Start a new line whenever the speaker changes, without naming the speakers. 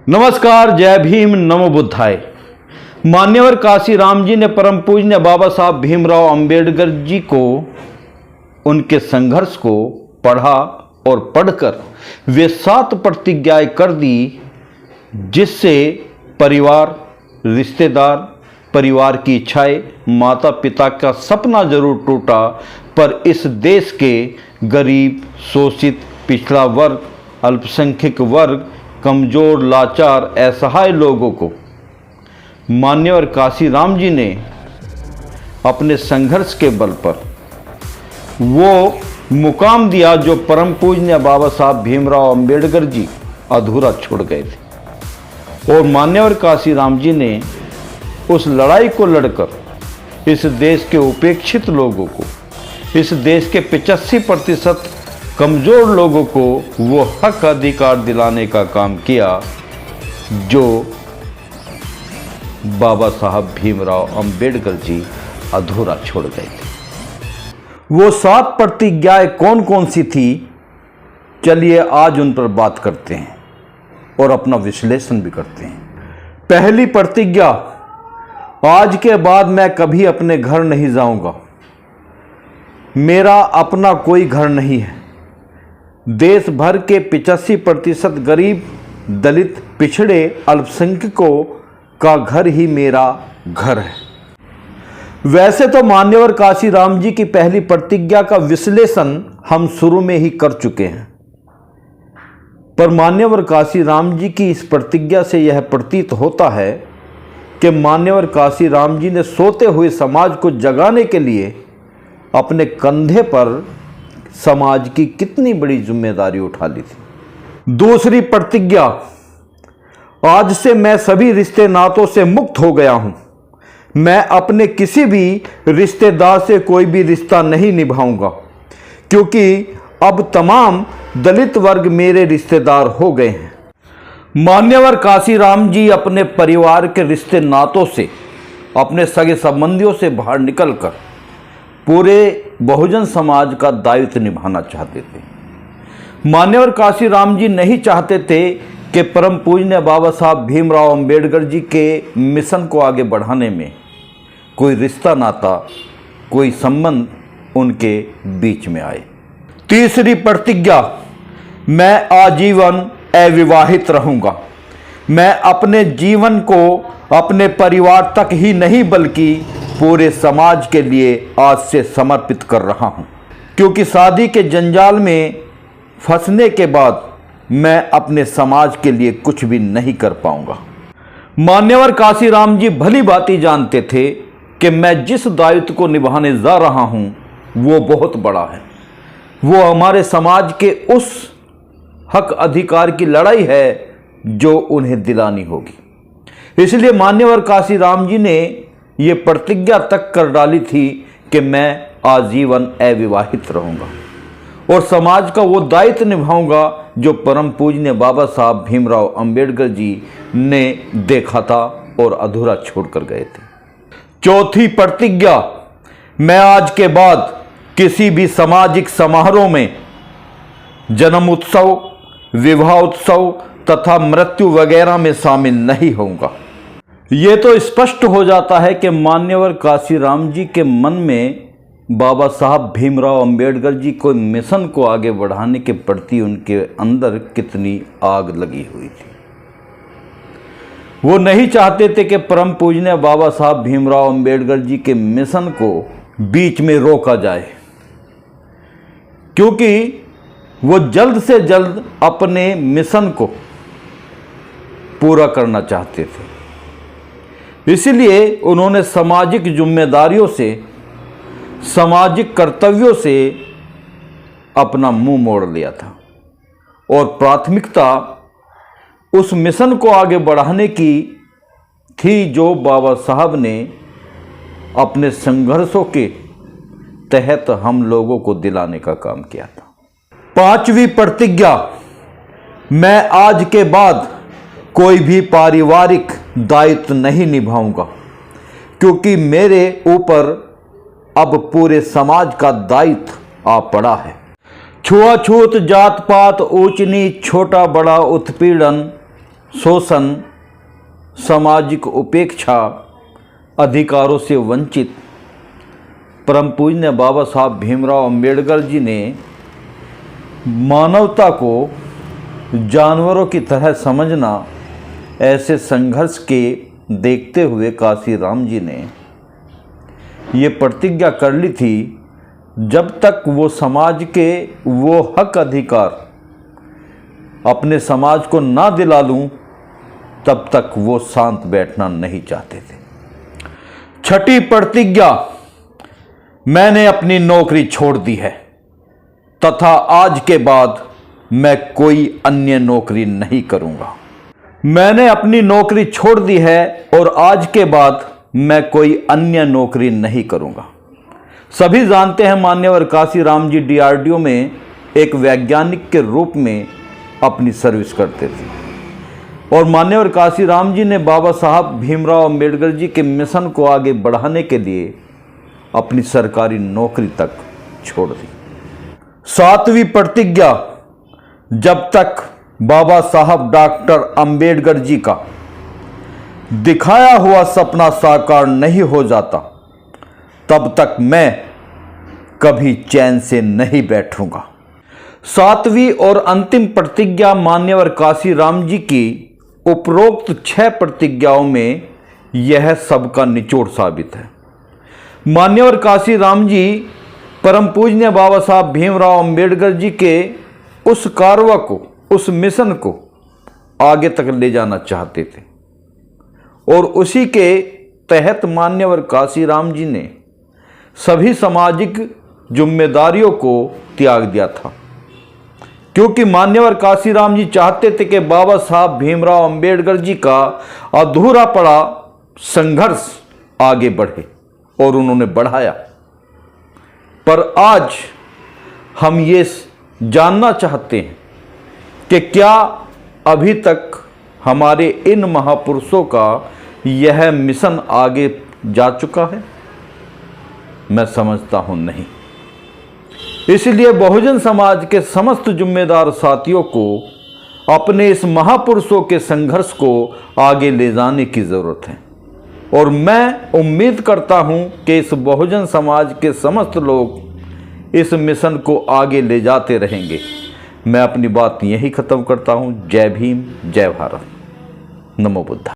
नमस्कार, जय भीम, नमो बुद्धाय। मान्यवर काशीराम जी ने परम पूज्य बाबा साहब भीमराव अंबेडकर जी को, उनके संघर्ष को पढ़ा और पढ़कर वे 7 प्रतिज्ञाएं कर दी, जिससे परिवार, रिश्तेदार, परिवार की इच्छाएं, माता पिता का सपना जरूर टूटा, पर इस देश के गरीब, शोषित, पिछड़ा वर्ग, अल्पसंख्यक वर्ग, कमजोर, लाचार, असहाय लोगों को मान्यवर काशीराम जी ने अपने संघर्ष के बल पर वो मुकाम दिया जो परम पूज्य बाबा साहब भीमराव अंबेडकर जी अधूरा छोड़ गए थे। और मान्यवर काशीराम जी ने उस लड़ाई को लड़कर इस देश के उपेक्षित लोगों को, इस देश के 85% कमज़ोर लोगों को वो हक अधिकार दिलाने का काम किया जो बाबा साहब भीमराव अंबेडकर जी अधूरा छोड़ गए थे। वो 7 प्रतिज्ञाएं कौन कौन सी थी, चलिए आज उन पर बात करते हैं और अपना विश्लेषण भी करते हैं। पहली प्रतिज्ञा, आज के बाद मैं कभी अपने घर नहीं जाऊंगा। मेरा अपना कोई घर नहीं है। देश भर के 85% गरीब, दलित, पिछड़े, अल्पसंख्यकों का घर ही मेरा घर है। वैसे तो मान्यवर काशीराम जी की पहली प्रतिज्ञा का विश्लेषण हम शुरू में ही कर चुके हैं, पर मान्यवर काशीराम जी की इस प्रतिज्ञा से यह प्रतीत होता है कि मान्यवर काशीराम जी ने सोते हुए समाज को जगाने के लिए अपने कंधे पर समाज की कितनी बड़ी जिम्मेदारी उठा ली थी। दूसरी प्रतिज्ञा, आज से मैं सभी रिश्ते नातों से मुक्त हो गया हूं। मैं अपने किसी भी रिश्तेदार से कोई भी रिश्ता नहीं निभाऊंगा, क्योंकि अब तमाम दलित वर्ग मेरे रिश्तेदार हो गए हैं। मान्यवर काशीराम जी अपने परिवार के रिश्ते नातों से, अपने सगे संबंधियों से बाहर निकलकर पूरे बहुजन समाज का दायित्व निभाना चाहते थे। मान्यवर काशीराम जी नहीं चाहते थे कि परम पूज्य बाबा साहब भीमराव अंबेडकर जी के मिशन को आगे बढ़ाने में कोई रिश्ता नाता, कोई संबंध उनके बीच में आए। तीसरी प्रतिज्ञा, मैं आजीवन अविवाहित रहूंगा। मैं अपने जीवन को अपने परिवार तक ही नहीं बल्कि पूरे समाज के लिए आज से समर्पित कर रहा हूं, क्योंकि शादी के जंजाल में फंसने के बाद मैं अपने समाज के लिए कुछ भी नहीं कर पाऊंगा। मान्यवर काशीराम जी भली भांति जानते थे कि मैं जिस दायित्व को निभाने जा रहा हूं वो बहुत बड़ा है। वो हमारे समाज के उस हक अधिकार की लड़ाई है जो उन्हें दिलानी होगी। इसलिए मान्यवर काशीराम जी ने ये प्रतिज्ञा तक कर डाली थी कि मैं आजीवन अविवाहित रहूंगा और समाज का वो दायित्व निभाऊंगा जो परम पूज्य बाबा साहब भीमराव अंबेडकर जी ने देखा था और अधूरा छोड़कर गए थे। चौथी प्रतिज्ञा, मैं आज के बाद किसी भी सामाजिक समारोह में जन्म उत्सव, विवाह उत्सव तथा मृत्यु वगैरह में शामिल नहीं होऊंगा। ये तो स्पष्ट हो जाता है कि मान्यवर काशीराम जी के मन में बाबा साहब भीमराव अंबेडकर जी को मिशन को आगे बढ़ाने के प्रति उनके अंदर कितनी आग लगी हुई थी। वो नहीं चाहते थे कि परम पूज्य बाबा साहब भीमराव अंबेडकर जी के मिशन को बीच में रोका जाए, क्योंकि वो जल्द से जल्द अपने मिशन को पूरा करना चाहते थे। इसलिए उन्होंने सामाजिक जिम्मेदारियों से, सामाजिक कर्तव्यों से अपना मुंह मोड़ लिया था और प्राथमिकता उस मिशन को आगे बढ़ाने की थी जो बाबा साहब ने अपने संघर्षों के तहत हम लोगों को दिलाने का काम किया था। पांचवी प्रतिज्ञा, मैं आज के बाद कोई भी पारिवारिक दायित्व नहीं निभाऊंगा, क्योंकि मेरे ऊपर अब पूरे समाज का दायित्व आ पड़ा है। छुआछूत, जात पात, ऊंच नीच, छोटा बड़ा उत्पीड़न शोषण, सामाजिक उपेक्षा, अधिकारों से वंचित परम पूज्य बाबा साहब भीमराव अंबेडकर जी ने मानवता को जानवरों की तरह समझना, ऐसे संघर्ष के देखते हुए काशीराम जी ने ये प्रतिज्ञा कर ली थी, जब तक वो समाज के वो हक अधिकार अपने समाज को ना दिला लूं, तब तक वो शांत बैठना नहीं चाहते थे। छठी प्रतिज्ञा, मैंने अपनी नौकरी छोड़ दी है तथा आज के बाद मैं कोई अन्य नौकरी नहीं करूंगा। मैंने अपनी नौकरी छोड़ दी है और आज के बाद मैं कोई अन्य नौकरी नहीं करूंगा। सभी जानते हैं मान्यवर काशीराम जी डीआरडीओ में एक वैज्ञानिक के रूप में अपनी सर्विस करते थे और मान्यवर काशीराम जी ने बाबा साहब भीमराव अंबेडकर जी के मिशन को आगे बढ़ाने के लिए अपनी सरकारी नौकरी तक छोड़ दी। सातवीं प्रतिज्ञा, जब तक बाबा साहब डॉक्टर अंबेडकर जी का दिखाया हुआ सपना साकार नहीं हो जाता, तब तक मैं कभी चैन से नहीं बैठूंगा। सातवीं और अंतिम प्रतिज्ञा मान्यवर काशीराम जी की उपरोक्त 6 प्रतिज्ञाओं में यह सबका निचोड़ साबित है। मान्यवर काशीराम जी परम पूज्य बाबा साहब भीमराव अंबेडकर जी के उस कार्य को, उस मिशन को आगे तक ले जाना चाहते थे और उसी के तहत मान्यवर काशीराम जी ने सभी सामाजिक जिम्मेदारियों को त्याग दिया था, क्योंकि मान्यवर काशीराम जी चाहते थे कि बाबा साहब भीमराव अंबेडकर जी का अधूरा पड़ा संघर्ष आगे बढ़े और उन्होंने बढ़ाया। पर आज हम ये जानना चाहते हैं कि क्या अभी तक हमारे इन महापुरुषों का यह मिशन आगे जा चुका है? मैं समझता हूं नहीं। इसलिए बहुजन समाज के समस्त जिम्मेदार साथियों को अपने इस महापुरुषों के संघर्ष को आगे ले जाने की जरूरत है और मैं उम्मीद करता हूं कि इस बहुजन समाज के समस्त लोग इस मिशन को आगे ले जाते रहेंगे। मैं अपनी बात यही खत्म करता हूं। जय भीम, जय भारत, नमो बुद्धा।